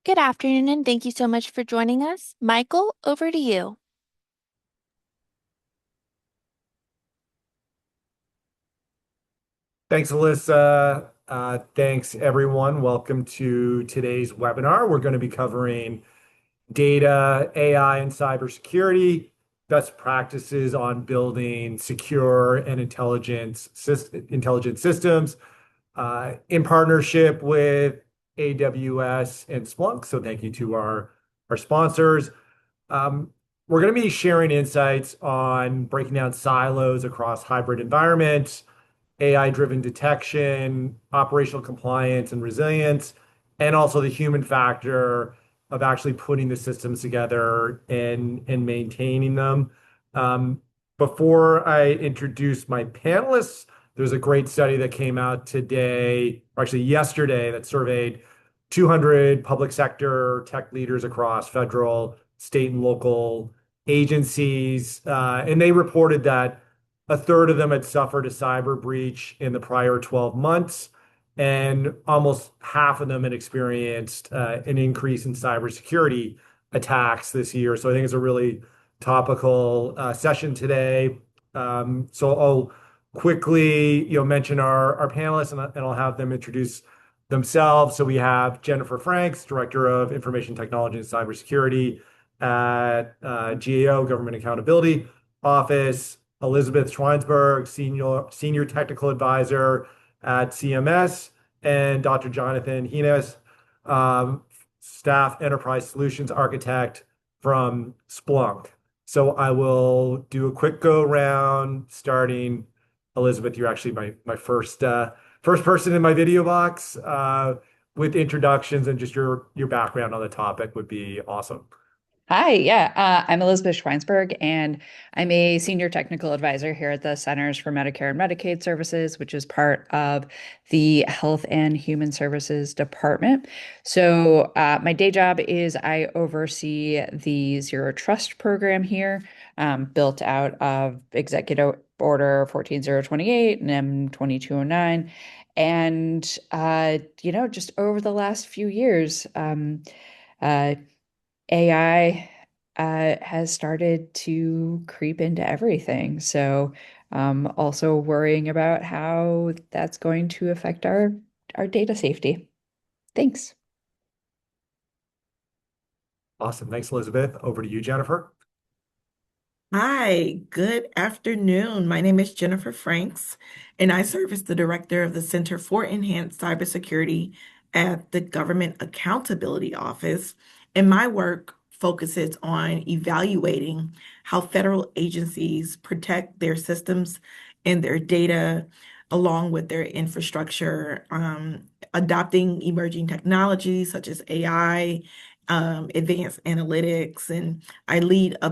Good afternoon, and thank you so much for joining us. Michael, over to you. Thanks, Alyssa. Thanks, everyone. Welcome to today's webinar. We're going to be covering data, AI, and cybersecurity, best practices on building secure and intelligent systems in partnership with AWS and Splunk. So thank you to our sponsors. Um, we're going to be sharing insights on breaking down silos across hybrid environments, AI-driven detection, operational compliance and resilience, and also the human factor of actually putting the systems together and maintaining them. Um, Before I introduce my panelists, there's a great study that came out today, or actually yesterday, that surveyed 200 public sector tech leaders across federal, state, and local agencies. And they reported that a third of them had suffered a cyber breach in the prior 12 months, and almost half of them had experienced an increase in cybersecurity attacks this year. So I think it's a really topical session today. So I'll quickly, mention our panelists, and I'll have them introduce themselves. So we have Jennifer Franks, Director of Information Technology and Cybersecurity at GAO, Government Accountability Office. Elizabeth Schweinsberg, Senior Technical Advisor at CMS, and Dr. Jonathan Hines, Staff Enterprise Solutions Architect from Splunk. So I will do a quick go round, starting. Elizabeth, you're actually my first person in my video box with introductions, and just your background on the topic would be awesome. Hi, yeah, I'm Elizabeth Schweinsberg, and I'm a senior technical advisor here at the Centers for Medicare and Medicaid Services, which is part of the Health and Human Services Department. So, my day job is I oversee the Zero Trust program here, built out of Executive Order 14028 and M2209. And, just over the last few years, uh, AI has started to creep into everything. So, also worrying about how that's going to affect our data safety. Thanks. Awesome. Thanks, Elizabeth. Over to you, Jennifer. Hi, good afternoon. My name is Jennifer Franks, and I serve as the director of the Center for Enhanced Cybersecurity at the Government Accountability Office. And my work focuses on evaluating how federal agencies protect their systems and their data, along with their infrastructure, adopting emerging technologies such as AI, advanced analytics, and I lead a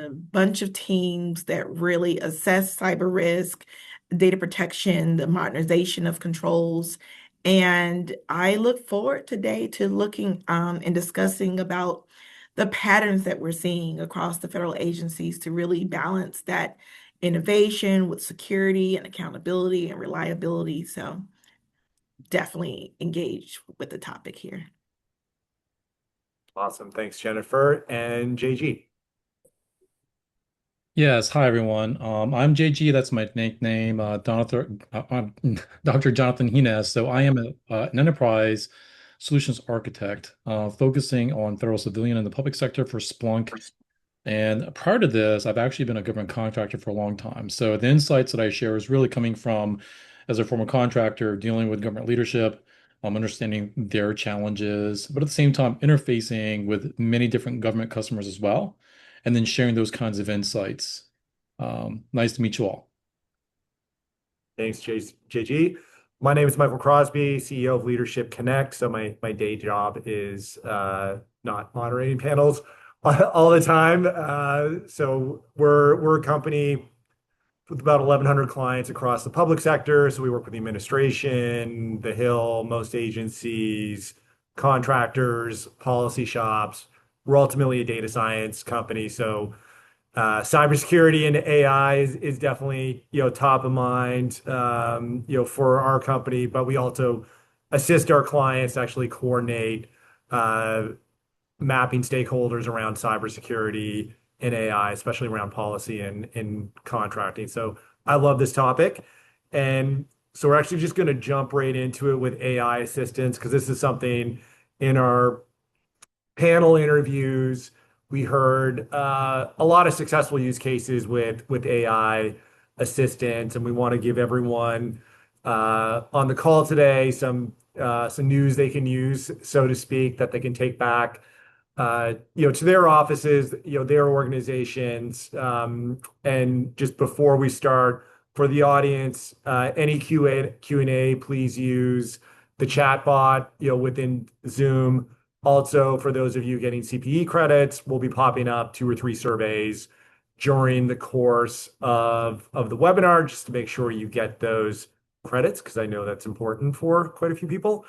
bunch of teams that really assess cyber risk, data protection, the modernization of controls. And I look forward today to looking and discussing about the patterns that we're seeing across the federal agencies to really balance that innovation with security and accountability and reliability. So definitely engage with the topic here. Awesome. Thanks, Jennifer. And JG. Yes, hi everyone. I'm JG. That's my nickname. I'm Dr. Jonathan Hines. So I am an enterprise solutions architect, focusing on federal civilian and the public sector for Splunk. And prior to this, I've actually been a government contractor for a long time. So the insights that I share is really coming from, as a former contractor, dealing with government leadership, understanding their challenges, but at the same time, interfacing with many different government customers as well, and then sharing those kinds of insights. Nice to meet you all. Thanks, JG. My name is Michael Crosby, CEO of Leadership Connect. So my day job is not moderating panels all the time. So we're a company with about 1,100 clients across the public sector. So we work with the administration, the Hill, most agencies, contractors, policy shops. We're ultimately a data science company. So cybersecurity and AI is definitely, top of mind, for our company, but we also assist our clients to actually coordinate uh, mapping stakeholders around cybersecurity and AI, especially around policy and contracting. So I love this topic. And so we're actually just going to jump right into it with AI assistance because this is something in our panel interviews. We heard a lot of successful use cases with AI assistance, and we want to give everyone on the call today some news they can use, so to speak, that they can take back to their offices, their organizations. And just before we start, for the audience, any Q&A, please use the chat bot, within Zoom. Also, for those of you getting CPE credits, we'll be popping up 2 or 3 surveys during the course of the webinar, just to make sure you get those credits, because I know that's important for quite a few people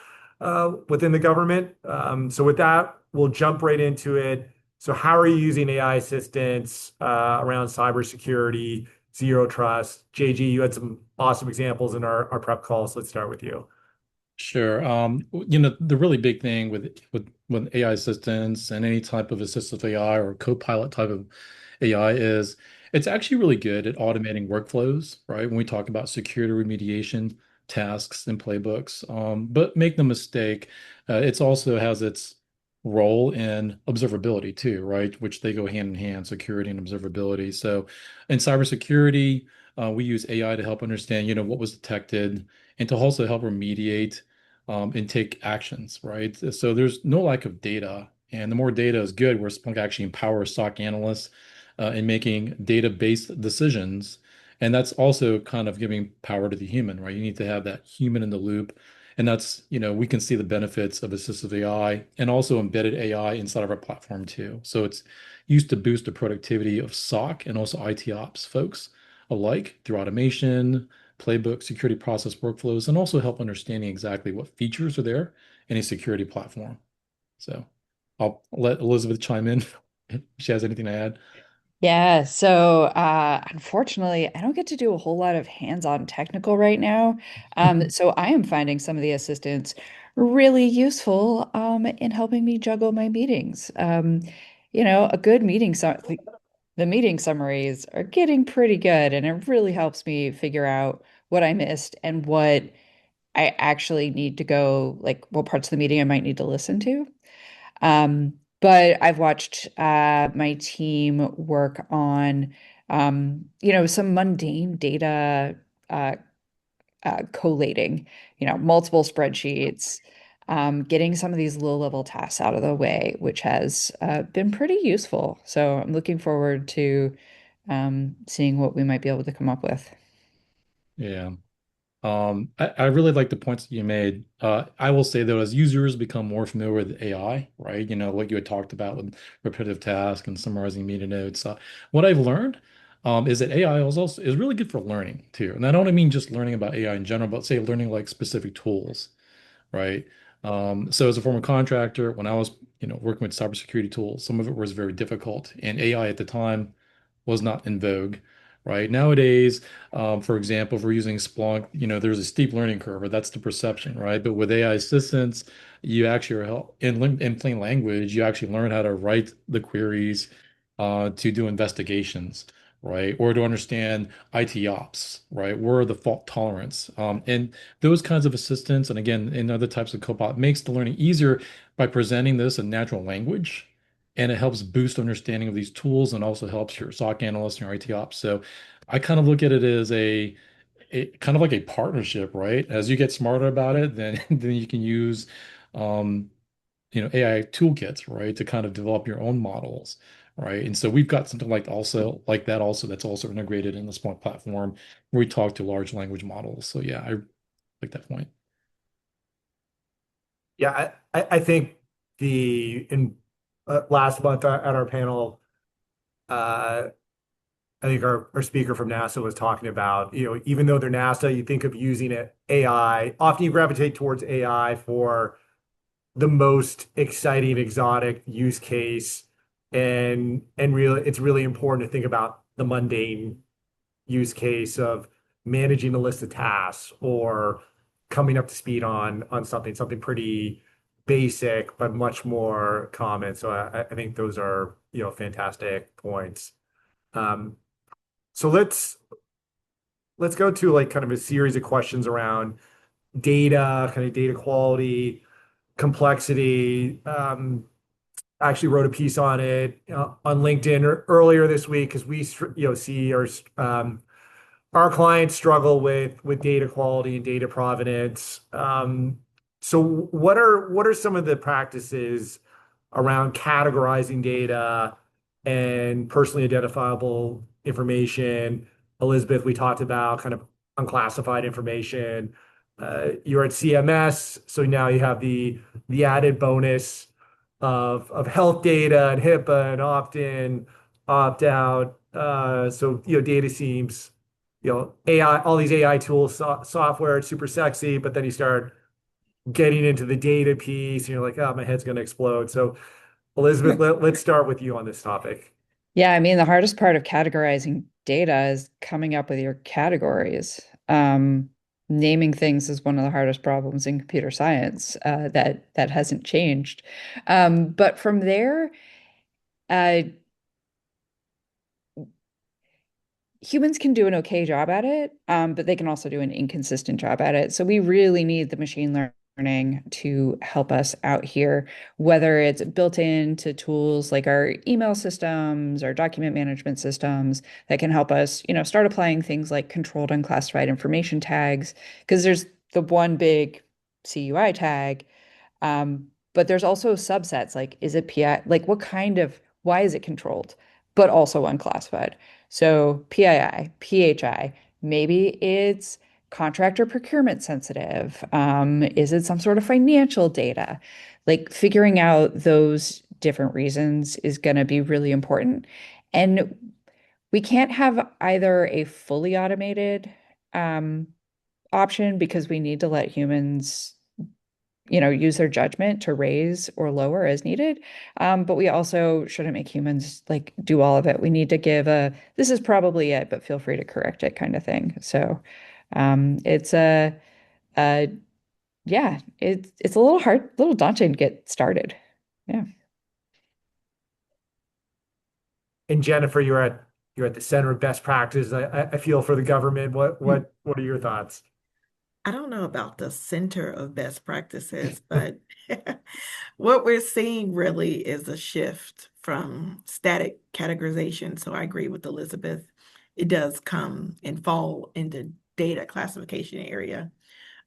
within the government. So with that, we'll jump right into it. So how are you using AI assistance around cybersecurity, zero trust? JG, you had some awesome examples in our prep call, so let's start with you. Sure. The really big thing with AI assistants and any type of assistive AI or co-pilot type of AI is it's actually really good at automating workflows, right? When we talk about security remediation tasks and playbooks. But make no mistake, it's also has its role in observability too, right? Which they go hand in hand, security and observability. So in cybersecurity, we use AI to help understand, what was detected and to also help remediate and take actions, right? So there's no lack of data, and the more data is good, where Splunk actually empowers SOC analysts in making data-based decisions, and that's also kind of giving power to the human, right? You need to have that human in the loop, and that's, we can see the benefits of assistive AI and also embedded AI inside of our platform too. So it's used to boost the productivity of SOC and also IT ops folks alike through automation, playbook, security process workflows, and also help understanding exactly what features are there in a security platform. So I'll let Elizabeth chime in if she has anything to add. Yeah, so unfortunately, I don't get to do a whole lot of hands-on technical right now. So I am finding some of the assistants really useful in helping me juggle my meetings. A good meeting, so the meeting summaries are getting pretty good, and it really helps me figure out what I missed and what I actually need to go, like what parts of the meeting I might need to listen to. But I've watched my team work on, some mundane data uh, collating, multiple spreadsheets, getting some of these low-level tasks out of the way, which has been pretty useful. So I'm looking forward to seeing what we might be able to come up with. Yeah. I really like the points that you made. I will say though, as users become more familiar with AI, right? What you had talked about with repetitive tasks and summarizing meeting notes. What I've learned is that AI is really good for learning too. And I don't mean just learning about AI in general, but say learning like specific tools, right? So as a former contractor, when I was, working with cybersecurity tools, some of it was very difficult, and AI at the time was not in vogue, right? Nowadays, for example, if we're using Splunk, there's a steep learning curve, or that's the perception, right? But with AI assistance, you actually are in plain language, you actually learn how to write the queries to do investigations, right? Or to understand IT ops, right? Where are the fault tolerance? And those kinds of assistance, and again, in other types of Copilot, makes the learning easier by presenting this in natural language. And it helps boost understanding of these tools and also helps your SOC analyst and your IT ops. So I kind of look at it as a kind of like a partnership, right? As you get smarter about it, then then you can use um, AI toolkits, right, to kind of develop your own models, right? And so we've got something like that also that's also integrated in the Splunk platform where we talk to large language models. So yeah, I like that point. Yeah, I think in last month at our panel, uh, I think our speaker from NASA was talking about, even though they're NASA, you think of using it AI. Often you gravitate towards AI for the most exciting, exotic use case, and really, it's really important to think about the mundane use case of managing a list of tasks or coming up to speed on something pretty basic, but much more common. So I think those are, fantastic points. Um, so let's go to like kind of a series of questions around data, kind of data quality, complexity. I actually wrote a piece on it on LinkedIn earlier this week because we, see our clients struggle with data quality and data provenance. So what are some of the practices around categorizing data and personally identifiable information? Elizabeth, we talked about kind of unclassified information. You're at CMS, so now you have the added bonus of health data and HIPAA and opt-in, opt-out. So data seems AI, all these AI tools, software, it's super sexy, but then you start getting into the data piece and you're like, oh, my head's going to explode. So, Elizabeth, let's start with you on this topic. Yeah, I mean, the hardest part of categorizing data is coming up with your categories. Naming things is one of the hardest problems in computer science, that hasn't changed. But from there, uh, humans can do an okay job at it, but they can also do an inconsistent job at it. So we really need the machine learning to help us out here, whether it's built into tools like our email systems, our document management systems that can help us, start applying things like controlled unclassified information tags, because there's the one big CUI tag, but there's also subsets like, is it PI, like why is it controlled, but also unclassified? So PII, PHI, maybe it's contractor procurement sensitive. Is it some sort of financial data? Like figuring out those different reasons is going to be really important. And we can't have either a fully automated option because we need to let humans use their judgment to raise or lower as needed. But we also shouldn't make humans like do all of it. We need to give this is probably it, but feel free to correct it kind of thing. So it's a yeah, it's a little hard, a little daunting to get started. Yeah. And Jennifer, you're at the center of best practice. I feel for the government. What are your thoughts? I don't know about the center of best practices, but what we're seeing really is a shift from static categorization. So I agree with Elizabeth. It does come and fall into data classification area.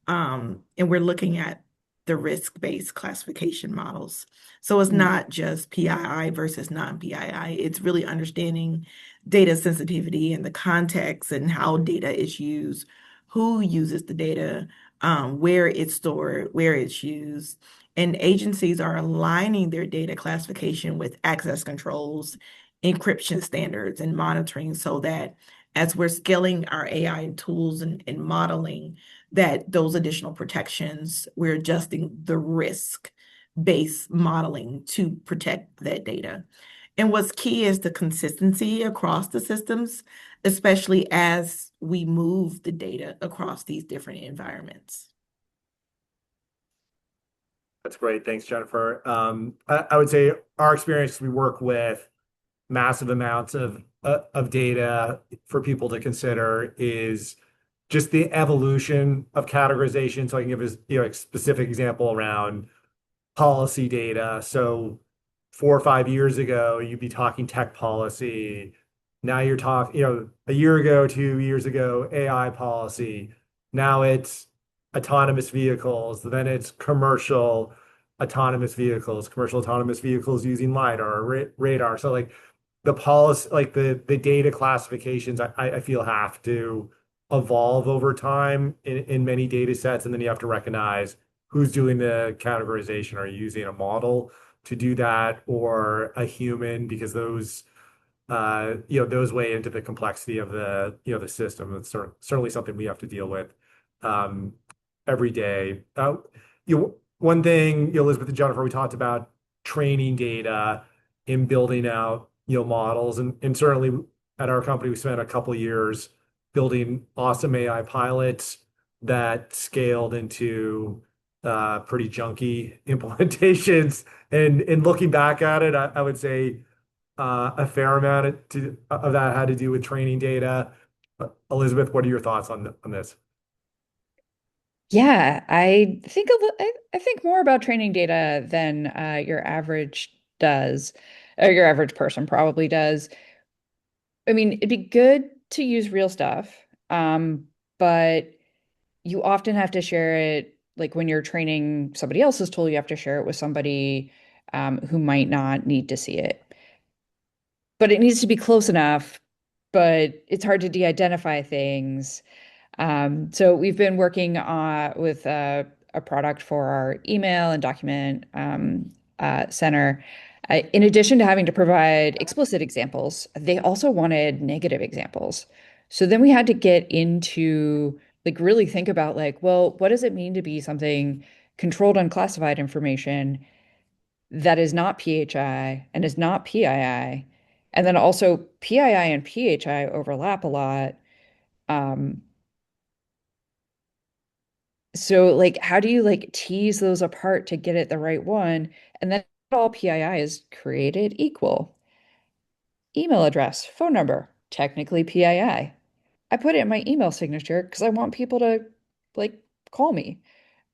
And we're looking at the risk-based classification models. So it's Mm. not just PII versus non-PII. It's really understanding data sensitivity and the context and how data is used, who uses the data, where it's stored, where it's used. And agencies are aligning their data classification with access controls, encryption standards, and monitoring so that as we're scaling our AI tools and modeling, that those additional protections, we're adjusting the risk-based modeling to protect that data. And what's key is the consistency across the systems, especially as we move the data across these different environments. That's great. Thanks, Jennifer. I would say our experience, we work with massive amounts of data for people to consider is just the evolution of categorization. So I can give a specific example around policy data. So 4 or 5 years ago, you'd be talking tech policy. Now you're talking, a year ago, 2 years ago, AI policy. Now it's autonomous vehicles. Then it's commercial autonomous vehicles using LiDAR or radar. So like the policy, like the data classifications, I feel have to evolve over time in many data sets. And then you have to recognize who's doing the categorization. Are you using a model to do that or a human? Because those weigh into the complexity of the system. It's certainly something we have to deal with um, every day. One thing, Elizabeth and Jennifer, we talked about training data in building out, models, and certainly at our company, we spent a couple of years building awesome AI pilots that scaled into pretty junky implementations. And looking back at it, I would say a fair amount of that had to do with training data. Elizabeth, what are your thoughts on this? Yeah, I think more about training data than your average does, or your average person probably does. I mean, it'd be good to use real stuff, but you often have to share it, like when you're training somebody else's tool, you have to share it with somebody who might not need to see it. But it needs to be close enough, but it's hard to de-identify things. So we've been working with a product for our email and document center. In addition to having to provide explicit examples, they also wanted negative examples. So then we had to get into like really think about like, well, what does it mean to be something controlled unclassified information that is not PHI and is not PII? And then also PII and PHI overlap a lot. Um, So like how do you like tease those apart to get it the right one? And then all PII is created equal. Email address, phone number, technically PII. I put it in my email signature because I want people to like call me.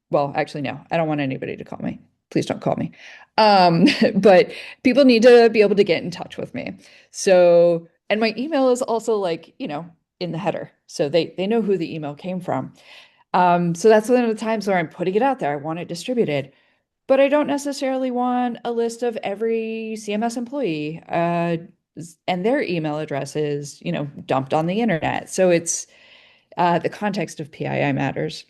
Well, actually, no, I don't want anybody to call me. Please don't call me. But people need to be able to get in touch with me. So, and my email is also like, in the header. So they know who the email came from. So that's one of the times where I'm putting it out there. I want it distributed, but I don't necessarily want a list of every CMS employee, and their email addresses, dumped on the internet. So it's the context of PII matters.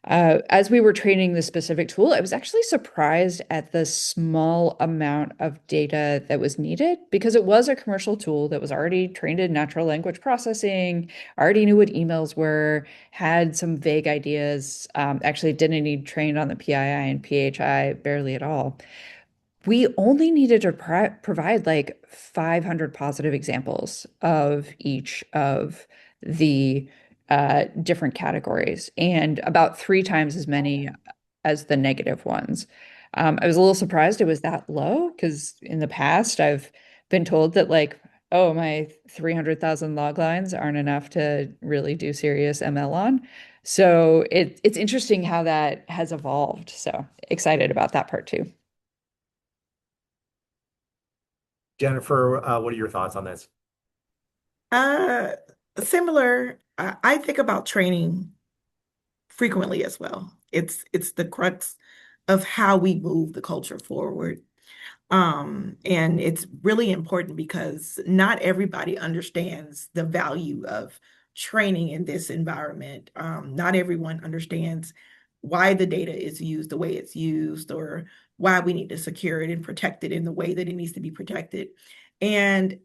As we were training this specific tool, I was actually surprised at the small amount of data that was needed because it was a commercial tool that was already trained in natural language processing, already knew what emails were, had some vague ideas, actually didn't need trained on the PII and PHI barely at all. We only needed to provide like 500 positive examples of each of the different categories and about 3 times as many as the negative ones. I was a little surprised it was that low because in the past I've been told that like, oh, my 300,000 log lines aren't enough to really do serious ML on. So it's interesting how that has evolved. So excited about that part too. Jennifer, what are your thoughts on this? Uh, Similar, I think about training frequently as well. It's the crux of how we move the culture forward. And it's really important because not everybody understands the value of training in this environment. Not everyone understands why the data is used the way it's used or why we need to secure it and protect it in the way that it needs to be protected. And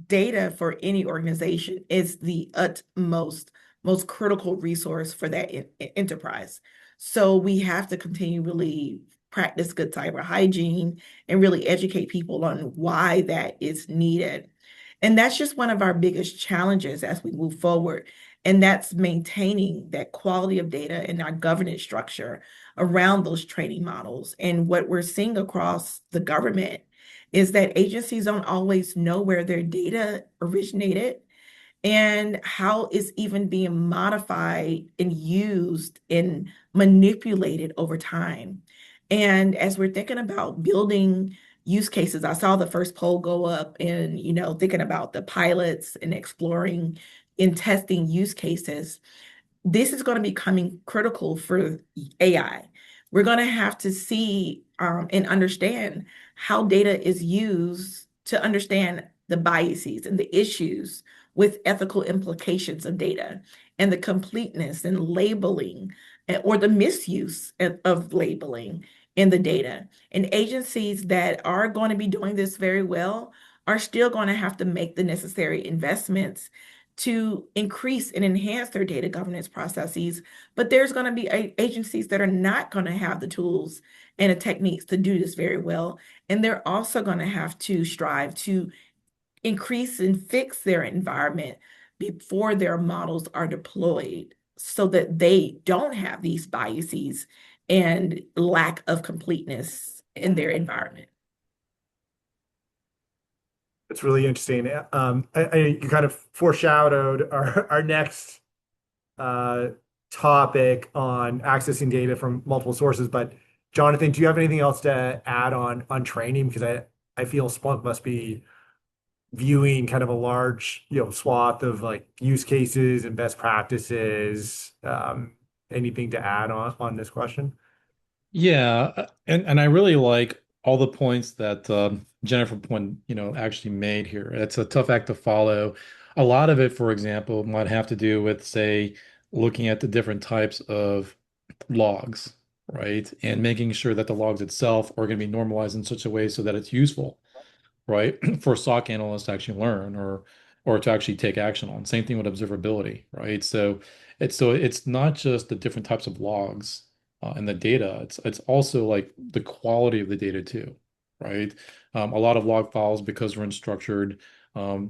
data for any organization is the utmost, most critical resource for that enterprise. So we have to continually practice good cyber hygiene and really educate people on why that is needed. And that's just one of our biggest challenges as we move forward. And that's maintaining that quality of data and our governance structure around those training models. And what we're seeing across the government is that agencies don't always know where their data originated and how it's even being modified and used and manipulated over time. And as we're thinking about building use cases, I saw the first poll go up and, thinking about the pilots and exploring and testing use cases. This is going to be coming critical for AI. We're going to have to see and understand how data is used to understand the biases and the issues with ethical implications of data and the completeness and labeling or the misuse of labeling in the data. And agencies that are going to be doing this very well are still going to have to make the necessary investments to increase and enhance their data governance processes. But there's going to be agencies that are not going to have the tools and the techniques to do this very well. And they're also going to have to strive to increase and fix their environment before their models are deployed so that they don't have these biases and lack of completeness in their environment. It's really interesting. You kind of foreshadowed our next uh, topic on accessing data from multiple sources. But Jonathan, do you have anything else to add on training? Because I feel Splunk must be viewing kind of a large, swath of like use cases and best practices. Anything to add on this question? Yeah, and I really like all the points that Jennifer actually made here. It's a tough act to follow. A lot of it, for example, might have to do with, say, looking at the different types of logs, right? And making sure that the logs itself are going to be normalized in such a way so that it's useful, right? For SOC analysts to actually learn or to actually take action on. Same thing with observability, right? So it's not just the different types of logs and the data. It's also like the quality of the data too, right? A lot of log files, because they're unstructured,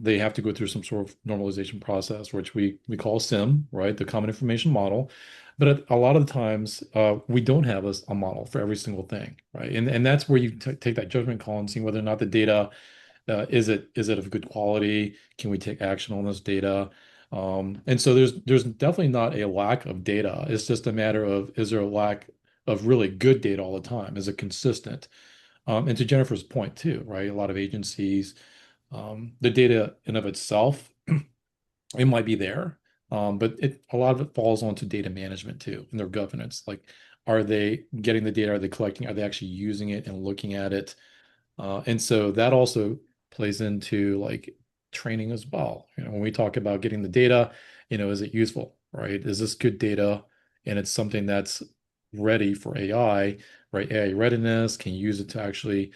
they have to go through some sort of normalization process, which we call SIM, right? The Common Information Model. But a lot of the times, we don't have a model for every single thing, right? And that's where you take that judgment call and see whether or not the data is it of good quality? Can we take action on this data? And so there's definitely not a lack of data. It's just a matter of, is there a lack of really good data all the time? Is it consistent? And to Jennifer's point too, right? A lot of agencies, the data in of itself, it might be there, but a lot of it falls onto data management too and their governance. Like, are they getting the data? Are they collecting? Are they actually using it and looking at it? And so that also plays into like training as well. When we talk about getting the data, is it useful, right? Is this good data? And it's something that's ready for AI, right? AI readiness, can you use it to actually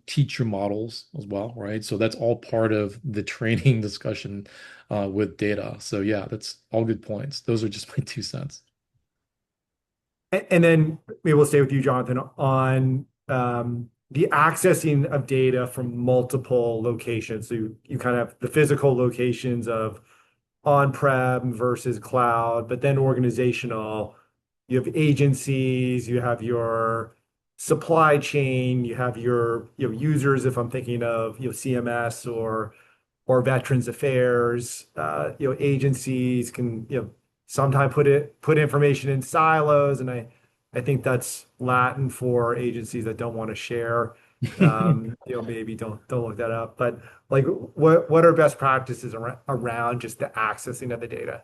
teach your models as well, right? So that's all part of the training discussion with data. So yeah, that's all good points. Those are just my 2 cents. And then maybe we'll stay with you, Jonathan, on the accessing of data from multiple locations. So you kind of have the physical locations of on-prem versus cloud, but then organizational. You have agencies, you have your supply chain, you have your users, if I'm thinking of CMS or Veterans Affairs. Agencies can sometimes put information in silos, and I think that's Latin for agencies that don't want to share. Maybe don't look that up. But like, what are best practices around just the accessing of the data?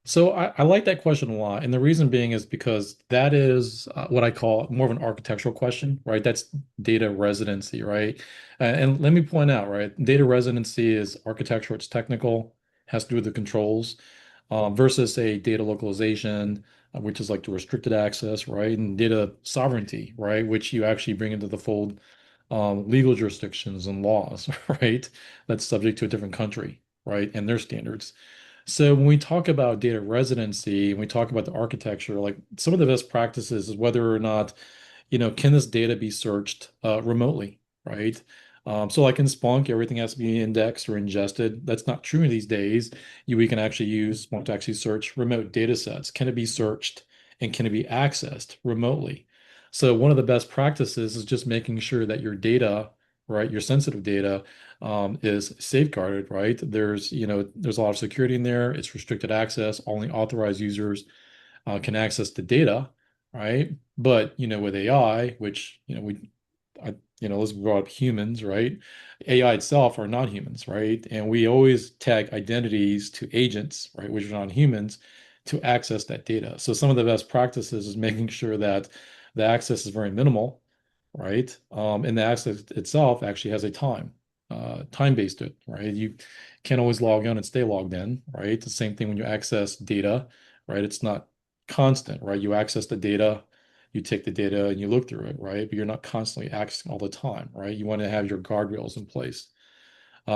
So I like that question a lot. And the reason being is because that is what I call more of an architectural question, right? That's data residency, right? And let me point out, right? Data residency is architectural, it's technical, has to do with the controls, versus a data localization, which is like the restricted access, right? And data sovereignty, right? Which you actually bring into the fold legal jurisdictions and laws, right? That's subject to a different country, right? And their standards. So when we talk about data residency, when we talk about the architecture, like some of the best practices is whether or not, can this data be searched remotely, right? So like in Splunk, everything has to be indexed or ingested. That's not true these days. We can actually use Splunk to actually search remote data sets. Can it be searched and can it be accessed remotely? So one of the best practices is just making sure that your data, right, your sensitive data, is safeguarded, right? There's a lot of security in there. It's restricted access. Only authorized users can access the data, right? But with AI, which let's brought up humans, right? AI itself are not humans, right? And we always tag identities to agents, right, which are not humans, to access that data. So some of the best practices is making sure that the access is very minimal, right? And the access itself actually has a time based to it, right? You can't always log in and stay logged in, right? The same thing when you access data, right? It's not constant, right? You access the data, you take the data and you look through it, right? But you're not constantly accessing all the time, right? You want to have your guardrails in place.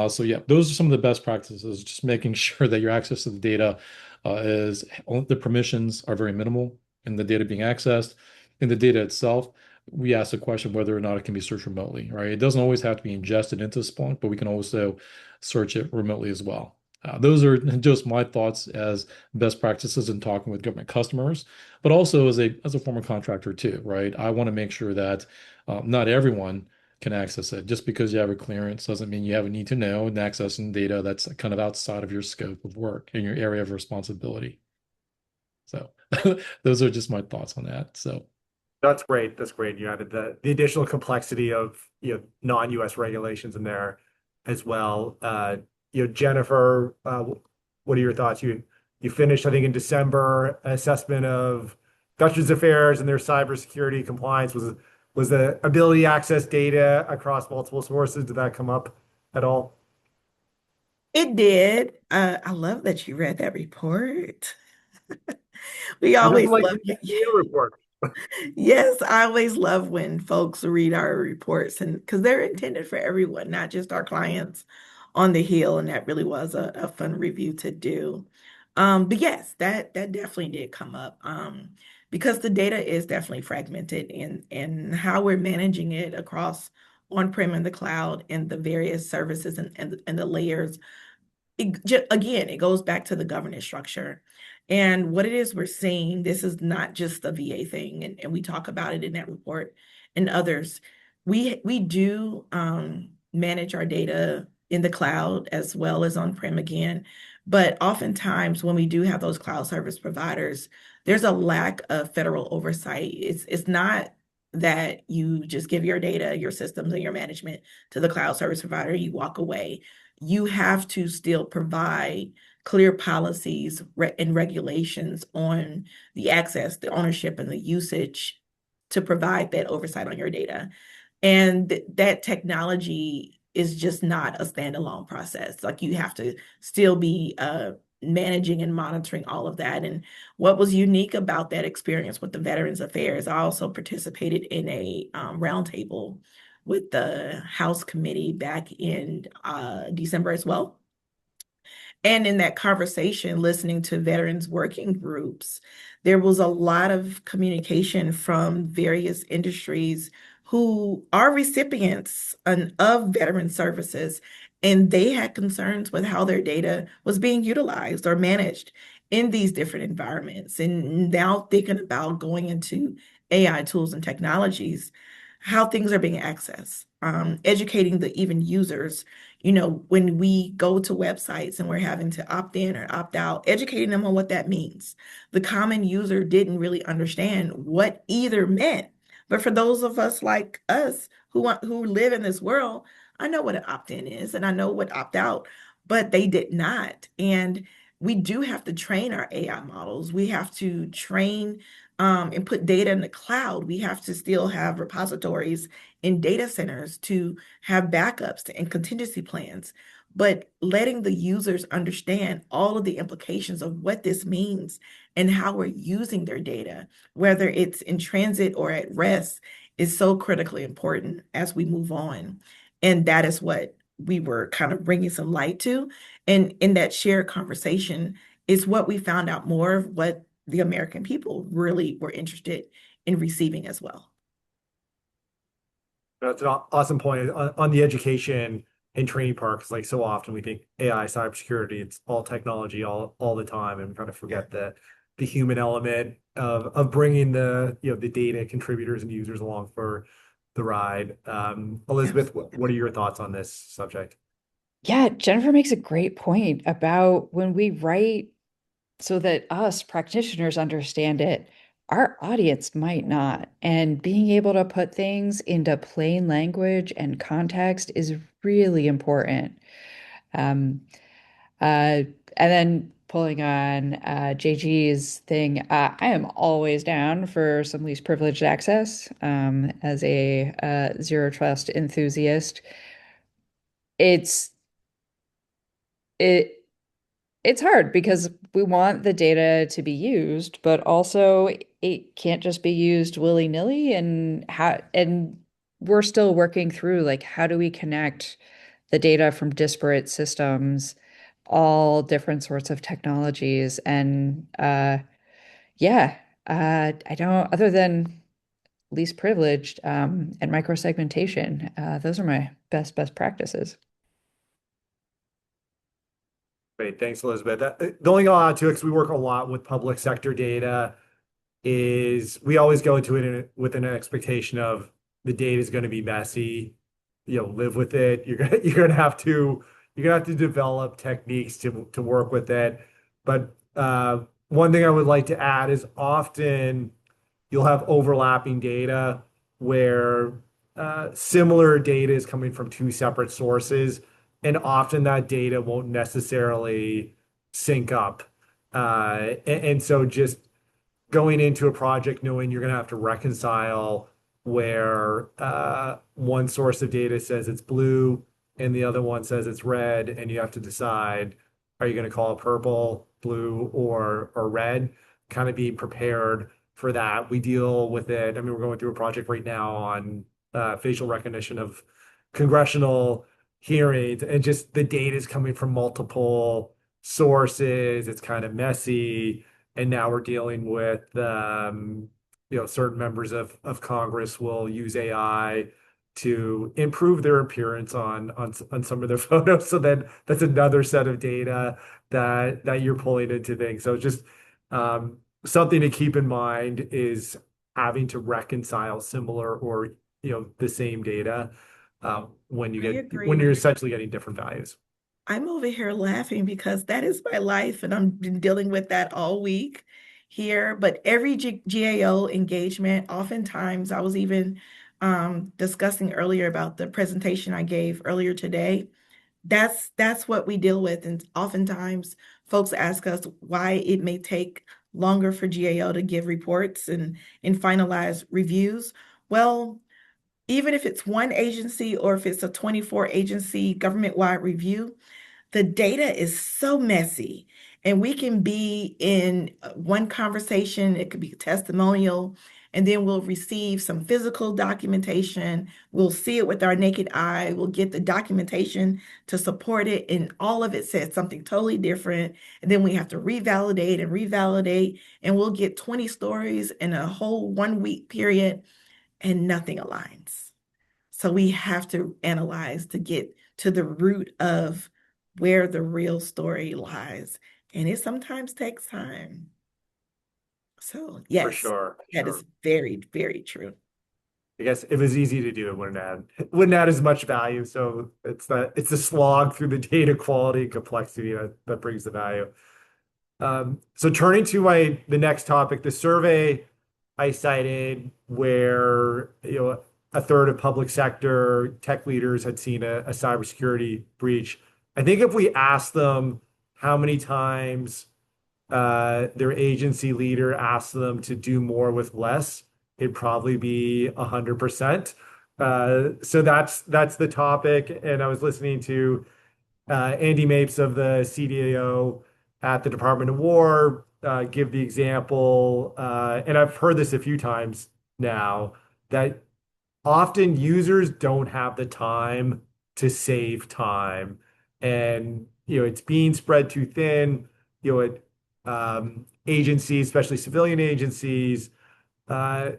So yeah, those are some of the best practices, just making sure that your access to the data is the permissions are very minimal in the data being accessed. In the data itself, we ask the question whether or not it can be searched remotely, right? It doesn't always have to be ingested into Splunk, but we can also search it remotely as well. Those are just my thoughts as best practices in talking with government customers, but also as a former contractor too, right? I want to make sure that not everyone can access it. Just because you have a clearance doesn't mean you have a need to know and accessing data that's kind of outside of your scope of work and your area of responsibility. So those are just my thoughts on that. So That's great. That's great. You added the additional complexity of non-US regulations in there as well. Jennifer, what are your thoughts? You finished, I think, in December, an assessment of Veterans Affairs and their cybersecurity compliance. Was the ability to access data across multiple sources, did that come up at all? It did. I love that you read that report. We Who doesn't always like love reading data reports? Yes, I always love when folks read our reports and because they're intended for everyone, not just our clients on the Hill. And that really was a fun review to do. But yes, that definitely did come up. Because the data is definitely fragmented and how we're managing it across on-prem and the cloud and the various services and the layers again, it goes back to the governance structure. And what it is we're seeing, this is not just a VA thing, and we talk about it in that report and others. We do manage our data in the cloud as well as on-prem again. But oftentimes when we do have those cloud service providers, there's a lack of federal oversight. It's not that you just give your data, your systems, and your management to the cloud service provider, you walk away. You have to still provide clear policies and regulations on the access, the ownership, and the usage to provide that oversight on your data. And that technology is just not a standalone process. Like you have to still be managing and monitoring all of that. And what was unique about that experience with the Veterans Affairs, I also participated in a roundtable with the House committee back in December as well. And in that conversation, listening to veterans working groups, there was a lot of communication from various industries who are recipients of veteran services, and they had concerns with how their data was being utilized or managed in these different environments. And now thinking about going into AI tools and technologies, how things are being accessed, educating the even users when we go to websites and we're having to opt in or opt out, educating them on what that means. The common user didn't really understand what either meant. But for those of us like us who live in this world, I know what an opt-in is and I know what opt-out, but they did not. And we do have to train our AI models. We have to train and put data in the cloud. We have to still have repositories in data centers to have backups and contingency plans, but letting the users understand all of the implications of what this means and how we're using their data, whether it's in transit or at rest, is so critically important as we move on. And that is what we were kind of bringing some light to. And in that shared conversation is what we found out more of what the American people really were interested in receiving as well. That's an awesome point on the education and training part, because like so often we think AI, cybersecurity, it's all technology all the time, and we kind of forget the human element of bringing the data contributors and users along for the ride. Elizabeth, what are your thoughts on this subject? Yeah, Jennifer makes a great point about when we write so that us practitioners understand it, our audience might not. And being able to put things into plain language and context is really important. Um, uh, and then pulling on JG's thing, I am always down for some least privileged access as a zero trust enthusiast. It's it It's hard because we want the data to be used, but also it can't just be used willy-nilly and we're still working through like how do we connect the data from disparate systems, all different sorts of technologies and yeah, I don't other than least privileged and microsegmentation, those are my best practices. Great. Thanks, Elizabeth. The only thing I'll add to it, because we work a lot with public sector data, is we always go into it with an expectation of the data is going to be messy. Live with it. You're gonna have to develop techniques to work with it. But one thing I would like to add is often you'll have overlapping data where similar data is coming from two separate sources, and often that data won't necessarily sync up. And so just going into a project knowing you're going to have to reconcile where one source of data says it's blue and the other one says it's red, and you have to decide, are you going to call it purple, blue, or red? Kind of being prepared for that. We deal with it. I mean, we're going through a project right now on facial recognition of congressional hearings, and just the data is coming from multiple sources. It's kind of messy, and now we're dealing with certain members of Congress will use AI to improve their appearance on some of their photos. So then that's another set of data that you're pulling into things. So just something to keep in mind is having to reconcile similar or the same data when I when you're agree. essentially getting different values. I'm over here laughing because that is my life, and I've been dealing with that all week here. But every GAO engagement, oftentimes, I was even discussing earlier about the presentation I gave earlier today. That's what we deal with, and oftentimes folks ask us why it may take longer for GAO to give reports and finalize reviews. Well, even if it's one agency or if it's a 24 agency government-wide review, the data is so messy, and we can be in one conversation, it could be a testimonial, and then we'll receive some physical documentation. We'll see it with our naked eye. We'll get the documentation to support it, and all of it says something totally different. And then we have to revalidate, and we'll get 20 stories in a whole 1 week period, and nothing aligns. So we have to analyze to get to the root of where the real story lies. And it sometimes takes time. So, For yes, sure, for that sure. is very, very true. I guess if it was easy to do, it wouldn't add as much value. So it's the slog through the data quality and complexity that brings the value. So turning to the next topic, the survey I cited where a third of public sector tech leaders had seen a cybersecurity breach. I think if we asked them how many times their agency leader asked them to do more with less, it'd probably be 100%. So that's the topic. And I was listening to Andy Mapes of the CDAO at the Department of War give the example, and I've heard this a few times now, that often users don't have the time to save time, and it's being spread too thin. Agencies, especially civilian agencies, uh,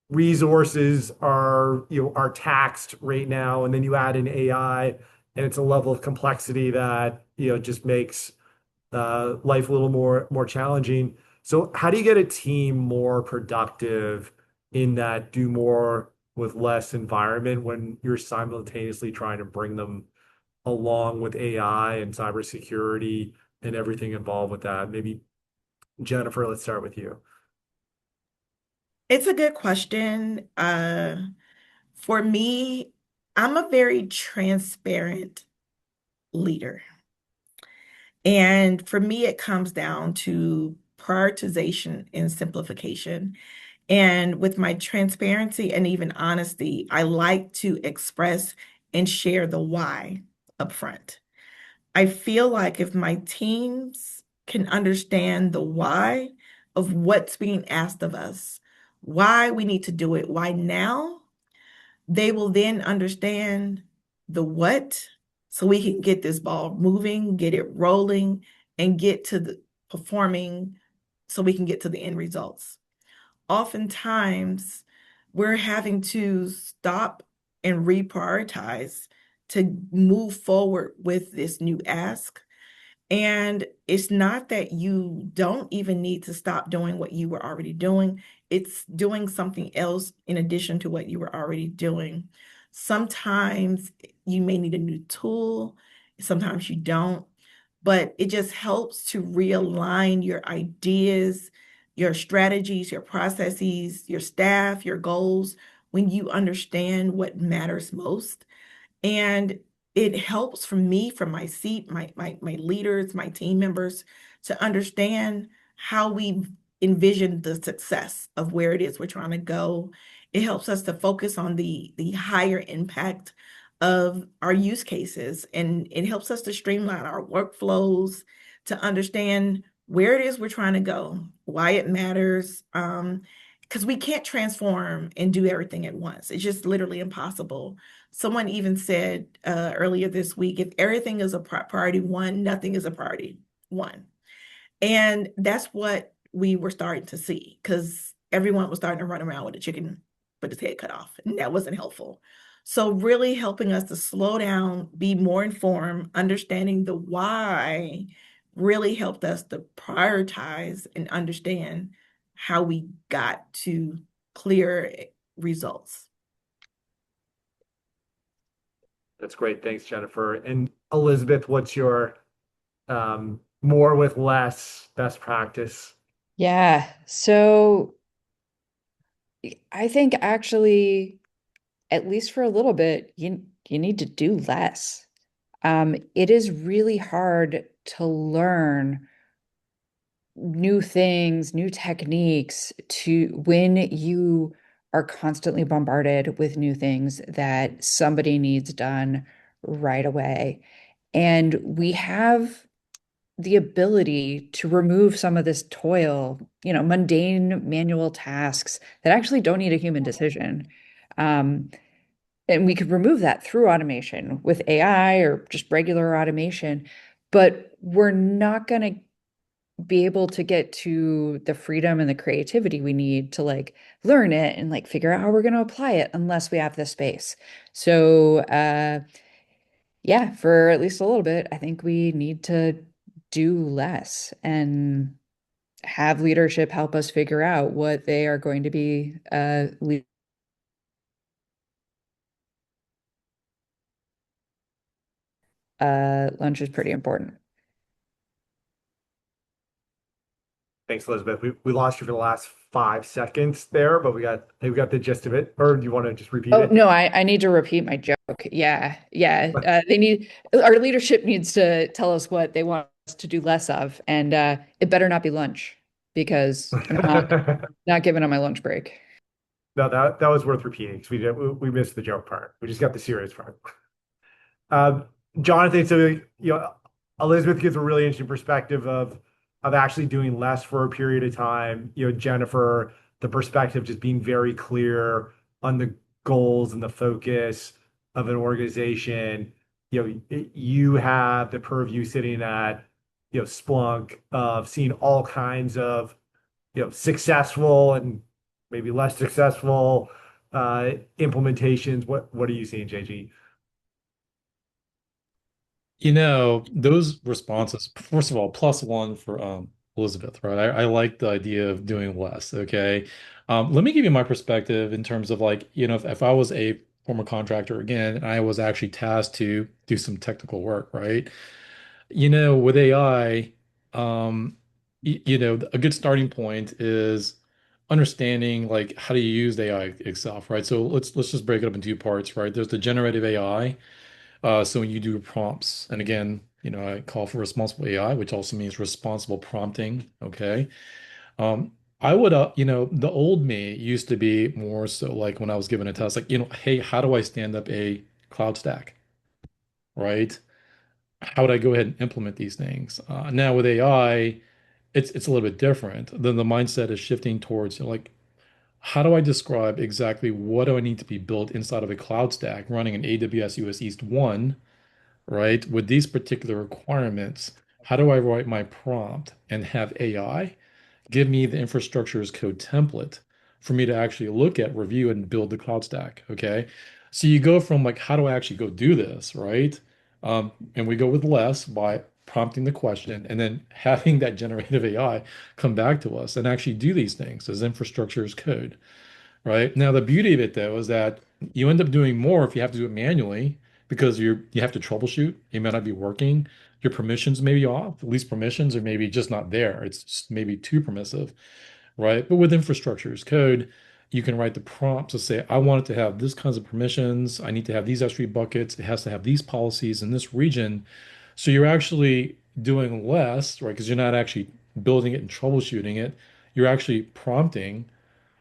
resources are taxed right now, and then you add in AI, and it's a level of complexity that just makes life a little more challenging. So how do you get a team more productive in that do more with less environment when you're simultaneously trying to bring them along with AI and cybersecurity and everything involved with that? Maybe Jennifer, let's start with you. It's a good question. For me, I'm a very transparent leader. And for me, it comes down to prioritization and simplification. And with my transparency and even honesty, I like to express and share the why up front. I feel like if my teams can understand the why of what's being asked of us, why we need to do it, why now, they will then understand the what, so we can get this ball moving, get it rolling, and get to the performing so we can get to the end results. Oftentimes, we're having to stop and reprioritize to move forward with this new ask. And it's not that you don't even need to stop doing what you were already doing. It's doing something else in addition to what you were already doing. Sometimes you may need a new tool, sometimes you don't, but it just helps to realign your ideas, your strategies, your processes, your staff, your goals when you understand what matters most. And it helps for me, from my seat, my leaders, my team members, to understand how we envision the success of where it is we're trying to go. It helps us to focus on the higher impact of our use cases, and it helps us to streamline our workflows, to understand where it is we're trying to go, why it matters. Because we can't transform and do everything at once. It's just literally impossible. Someone even said earlier this week, if everything is a priority one, nothing is a priority one. And that's what we were starting to see, because everyone was starting to run around with a chicken with its head cut off, and that wasn't helpful. So really helping us to slow down, be more informed, understanding the why really helped us to prioritize and understand how we got to clear results. That's great. Thanks, Jennifer. And Elizabeth, what's your more with less best practice? Yeah. So I think actually, at least for a little bit, you need to do less. It is really hard to learn new things, new techniques to when you are constantly bombarded with new things that somebody needs done right away. And we have the ability to remove some of this toil, mundane manual tasks that actually don't need a human decision. Um, and we could remove that through automation with AI or just regular automation, but we're not going to be able to get to the freedom and the creativity we need to like learn it and like figure out how we're going to apply it unless we have the space. So, yeah, for at least a little bit, I think we need to do less and have leadership help us figure out what they are going to be lunch is pretty important. Thanks, Elizabeth. We lost you for the last 5 seconds there, but we got the gist of it. Or do you want to just repeat Oh, it? no, I need to repeat my joke. Yeah, yeah. Our leadership needs to tell us what they want us to do less of, and it better not be lunch because I'm not giving on my lunch break. No, that was worth repeating because we missed the joke part. We just got the serious part. Jonathan, so Elizabeth gives a really interesting perspective of actually doing less for a period of time. Jennifer, the perspective just being very clear on the goals and the focus of an organization. You have the purview sitting at Splunk of seeing all kinds of successful and maybe less successful implementations. What are you seeing, JG? Those responses, first of all, +1 for Elizabeth, right? I like the idea of doing less, okay? Let me give you my perspective in terms of like, if I was a former contractor again, and I was actually tasked to do some technical work, right? With AI, a good starting point is understanding like how do you use AI itself, right? So let's just break it up in two parts, right? There's the generative AI. So when you do prompts, and again, I call for responsible AI, which also means responsible prompting. Okay. I would, the old me used to be more so like when I was given a task, like, hey, how do I stand up a cloud stack, right? How would I go ahead and implement these things? Now with AI, it's a little bit different. Then the mindset is shifting towards like, how do I describe exactly what do I need to be built inside of a cloud stack running an AWS US East 1, right? With these particular requirements, how do I write my prompt and have AI give me the infrastructure as code template for me to actually look at, review, and build the cloud stack? Okay. So you go from like, how do I actually go do this, right? And we go with less by prompting the question, and then having that generative AI come back to us and actually do these things as infrastructure as code, right? Now, the beauty of it though is that you end up doing more if you have to do it manually because you have to troubleshoot. It may not be working. Your permissions may be off. At least permissions are maybe just not there. It's just maybe too permissive, right? But with infrastructure as code, you can write the prompts to say, I want it to have this kinds of permissions. I need to have these S3 buckets. It has to have these policies in this region. So you're actually doing less, right? Because you're not actually building it and troubleshooting it. You're actually prompting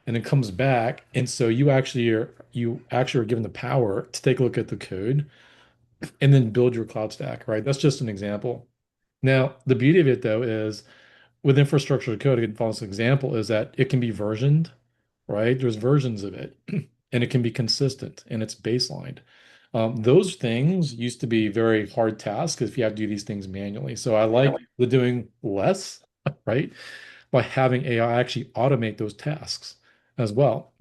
and it comes back. And so you actually are given the power to take a look at the code and then build your cloud stack, right? That's just an example. Now, the beauty of it though is with infrastructure code, a good false example is that it can be versioned, right? There's versions of it, and it can be consistent and it's baselined. Those things used to be very hard tasks if you have to do these things manually. So I like the doing less, right? By having AI actually automate those tasks as well.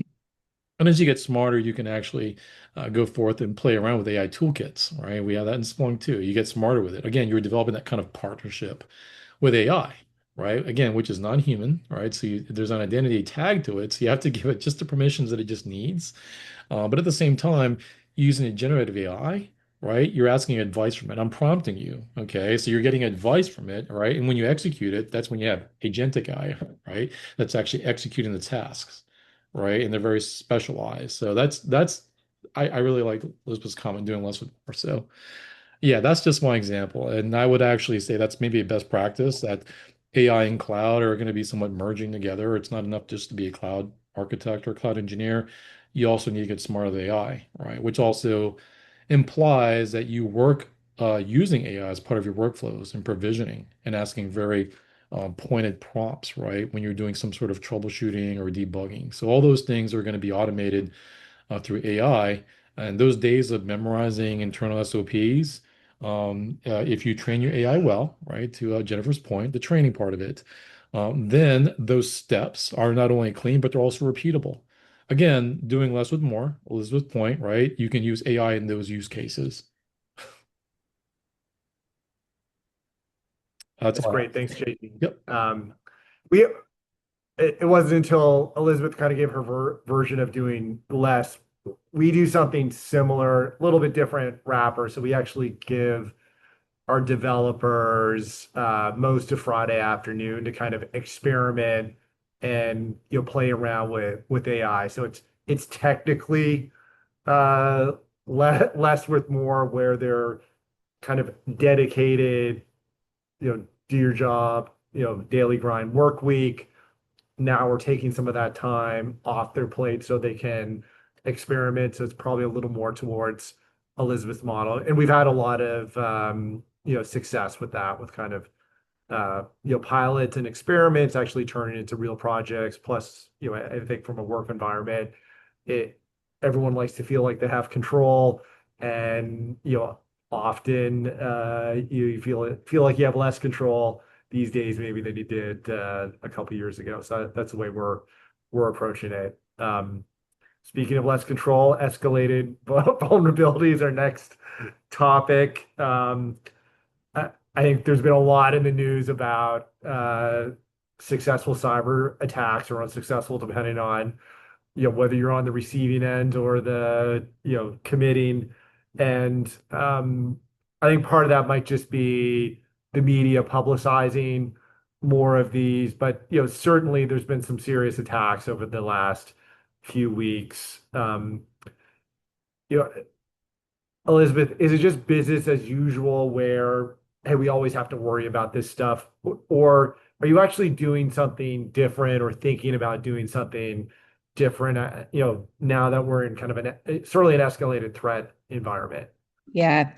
And as you get smarter, you can actually go forth and play around with AI toolkits, right? We have that in Splunk too. You get smarter with it. Again, you're developing that kind of partnership with AI, right? Again, which is non-human, right? So there's an identity tag to it. So you have to give it just the permissions that it just needs. But at the same time, using a generative AI, right? You're asking advice from it. I'm prompting you, okay? So you're getting advice from it, right? And when you execute it, that's when you have agentic AI, right? That's actually executing the tasks, right? And they're very specialized. So I really like Elizabeth's comment, doing less with more. So yeah, that's just one example. And I would actually say that's maybe a best practice that AI and cloud are going to be somewhat merging together. It's not enough just to be a cloud architect or cloud engineer. You also need to get smart with AI, right? Which also implies that you work using AI as part of your workflows and provisioning and asking very pointed prompts, right? When you're doing some sort of troubleshooting or debugging. So all those things are going to be automated through AI. And those days of memorizing internal SOPs, if you train your AI well, right, to Jennifer's point, the training part of it, then those steps are not only clean, but they're also repeatable. Again, doing less with more, Elizabeth's point, right? You can use AI in those use cases. That's That's all I great. have. Thanks, JP. Yep. We it wasn't until Elizabeth kind of gave her version of doing less. We do something similar, a little bit different wrapper. So we actually give our developers most of Friday afternoon to kind of experiment and play around with AI. So it's technically less with more, where they're kind of dedicated, do your job, daily grind work week. Now we're taking some of that time off their plate so they can experiment. So it's probably a little more towards Elizabeth's model. And we've had a lot of success with that, with kind of pilots and experiments actually turning into real projects. Plus, I think from a work environment, it everyone likes to feel like they have control, and often you feel like you have less control these days maybe than you did a couple years ago. So that's the way we're approaching it. Speaking of less control, escalated vulnerability is our next topic. I think there's been a lot in the news about successful cyber attacks or unsuccessful, depending on whether you're on the receiving end or the committing. And I think part of that might just be the media publicizing more of these, but certainly there's been some serious attacks over the last few weeks. You know, Elizabeth, is it just business as usual where, hey, we always have to worry about this stuff? Or are you actually doing something different or thinking about doing something different, now that we're in kind of certainly an escalated threat environment? Yeah.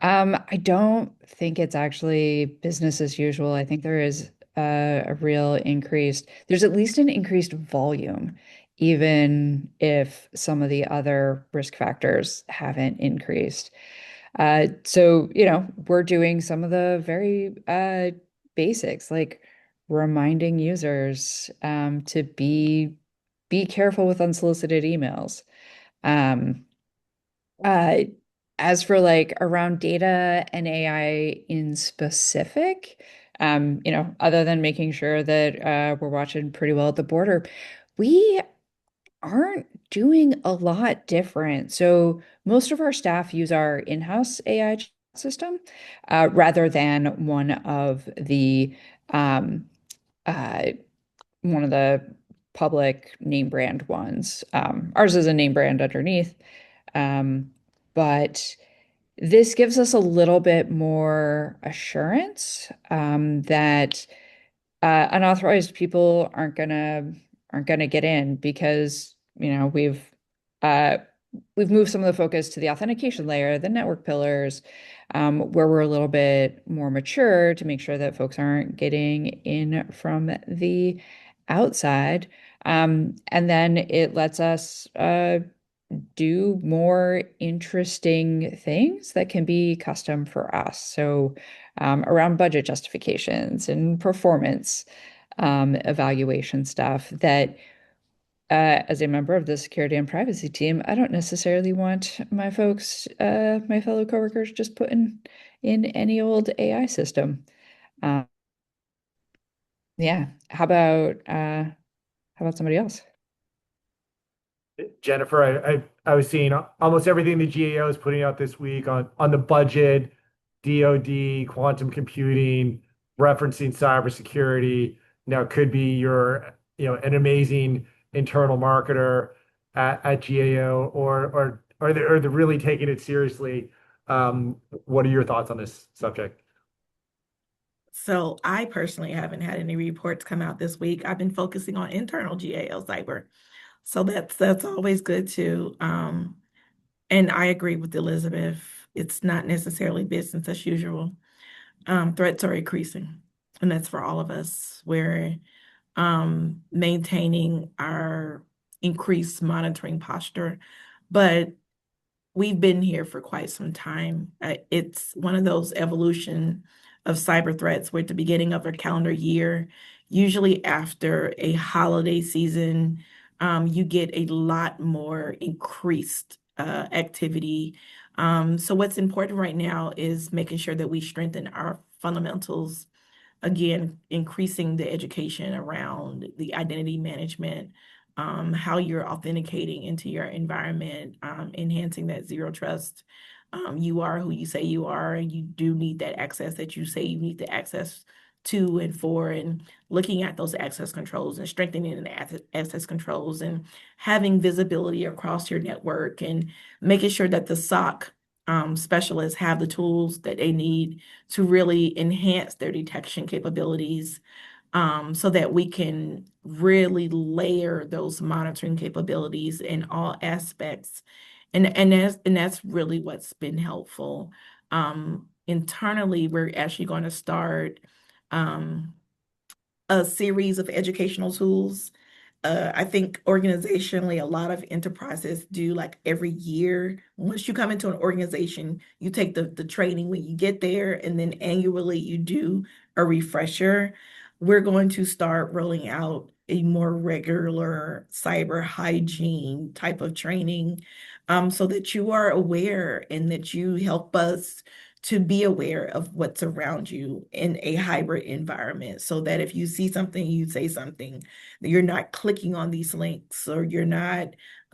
I don't think it's actually business as usual. I think there is there's at least an increased volume, even if some of the other risk factors haven't increased. So, we're doing some of the very basics, like reminding users to be careful with unsolicited emails. Um, uh, as for like around data and AI in specific, other than making sure that we're watching pretty well at the border, we aren't doing a lot different. So most of our staff use our in-house AI system rather than um, uh, one of the public name brand ones. Ours is a name brand underneath, but this gives us a little bit more assurance that unauthorized people aren't gonna get in because uh, we've moved some of the focus to the authentication layer, the network pillars, where we're a little bit more mature to make sure that folks aren't getting in from the outside. And then it lets us do more interesting things that can be custom for us. So around budget justifications and performance evaluation stuff that as a member of the security and privacy team, I don't necessarily want my folks, my fellow coworkers, just putting in any old AI system. Um, yeah. How about somebody else? Jennifer, I was seeing almost everything the GAO is putting out this week on the budget, DoD, quantum computing, referencing cybersecurity. Now could be an amazing internal marketer at GAO, or are they really taking it seriously? What are your thoughts on this subject? So I personally haven't had any reports come out this week. I've been focusing on internal GAO cyber. So that's always good too. And I agree with Elizabeth. It's not necessarily business as usual. Threats are increasing, and that's for all of us. We're maintaining our increased monitoring posture, but we've been here for quite some time. It's one of those evolution of cyber threats where at the beginning of a calendar year, usually after a holiday season, you get a lot more increased activity. So what's important right now is making sure that we strengthen our fundamentals, again, increasing the education around the identity management, how you're authenticating into your environment, enhancing that zero trust. You are who you say you are, and you do need that access that you say you need the access to and for, and looking at those access controls and strengthening the access controls and having visibility across your network and making sure that the SOC specialists have the tools that they need to really enhance their detection capabilities, so that we can really layer those monitoring capabilities in all aspects. And that's really what's been helpful. Internally, we're actually going to start um, a series of educational tools. I think organizationally, a lot of enterprises do like every year. Once you come into an organization, you take the training when you get there, and then annually you do a refresher. We're going to start rolling out a more regular cyber hygiene type of training, so that you are aware and that you help us to be aware of what's around you in a hybrid environment, so that if you see something, you say something, that you're not clicking on these links or you're not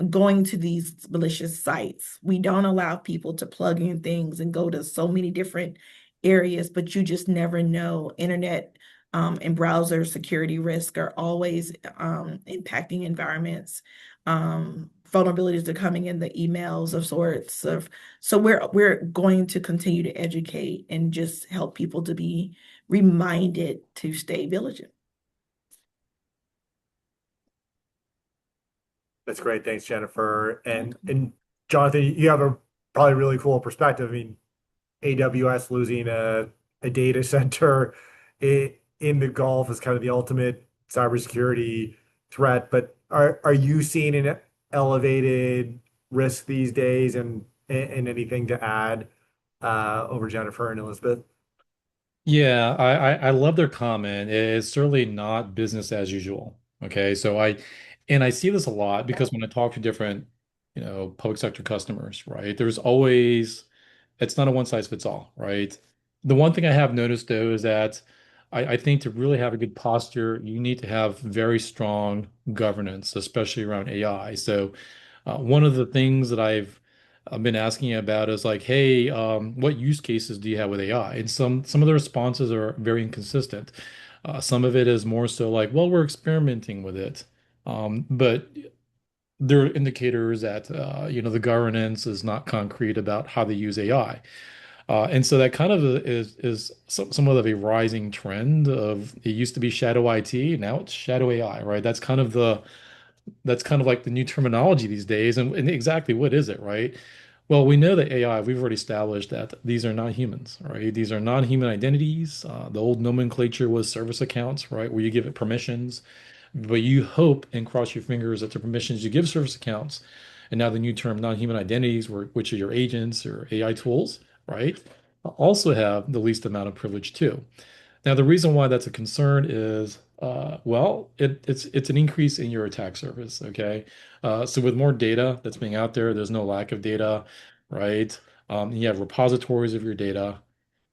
going to these malicious sites. We don't allow people to plug in things and go to so many different areas, but you just never know. Internet and browser security risk are always impacting environments. Vulnerabilities are coming in the emails of sorts of, so we're going to continue to educate and just help people to be reminded to stay vigilant. That's great. Thanks, Jennifer. And Jonathan, you have a probably really cool perspective. I mean, AWS losing a data center in the Gulf is kind of the ultimate cybersecurity threat. But are you seeing an elevated risk these days, and anything to add over Jennifer and Elizabeth? Yeah, I love their comment. It's certainly not business as usual. Okay, so I see this a lot because when I talk to different, public sector customers, right? There's always it's not a one size fits all, right? The one thing I have noticed though is that I think to really have a good posture, you need to have very strong governance, especially around AI. So one of the things that I've been asking about is like, hey, what use cases do you have with AI? And some of the responses are very inconsistent. Some of it is more so like, well, we're experimenting with it. But there are indicators that the governance is not concrete about how they use AI. And so that kind of is somewhat of a rising trend of it used to be shadow IT, now it's shadow AI, right? That's kind of like the new terminology these days. And exactly what is it, right? Well, we know that AI, we've already established that these are not humans, right? These are non-human identities. The old nomenclature was service accounts, right? Where you give it permissions, but you hope and cross your fingers that the permissions you give service accounts, and now the new term non-human identities, which are your agents or AI tools, right? Also have the least amount of privilege too. Now, the reason why that's a concern is, well, it's an increase in your attack surface. Okay, so with more data that's being out there, there's no lack of data, right? You have repositories of your data,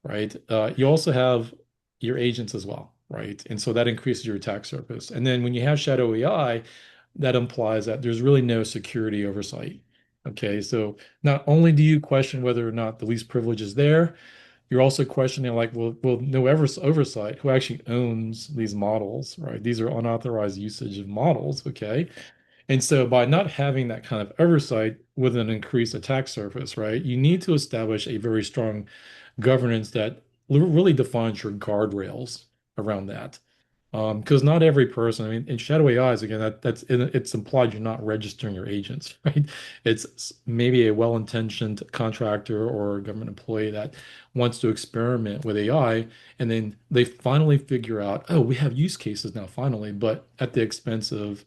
right? You also have your agents as well, right? And so that increases your attack surface. And then when you have shadow AI, that implies that there's really no security oversight. Okay, so not only do you question whether or not the least privilege is there, you're also questioning like, well, no oversight, who actually owns these models, right? These are unauthorized usage of models, okay? And so by not having that kind of oversight with an increased attack surface, right, you need to establish a very strong governance that really defines your guardrails around that. Because not every person, I mean, in shadow AIs, again, it's implied you're not registering your agents, right? It's maybe a well-intentioned contractor or government employee that wants to experiment with AI, and then they finally figure out, oh, we have use cases now, finally, but at the expense of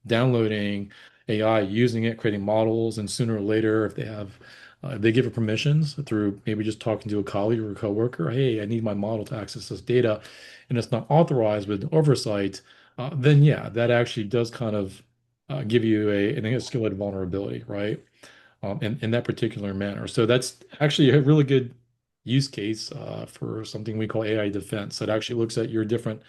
downloading AI, using it, creating models, and sooner or later, if they give it permissions through maybe just talking to a colleague or a coworker, hey, I need my model to access this data, and it's not authorized with oversight, then yeah, that actually does kind of give you an escalated vulnerability, right? In that particular manner. So that's actually a really good use case for something we call AI defense that actually looks at your different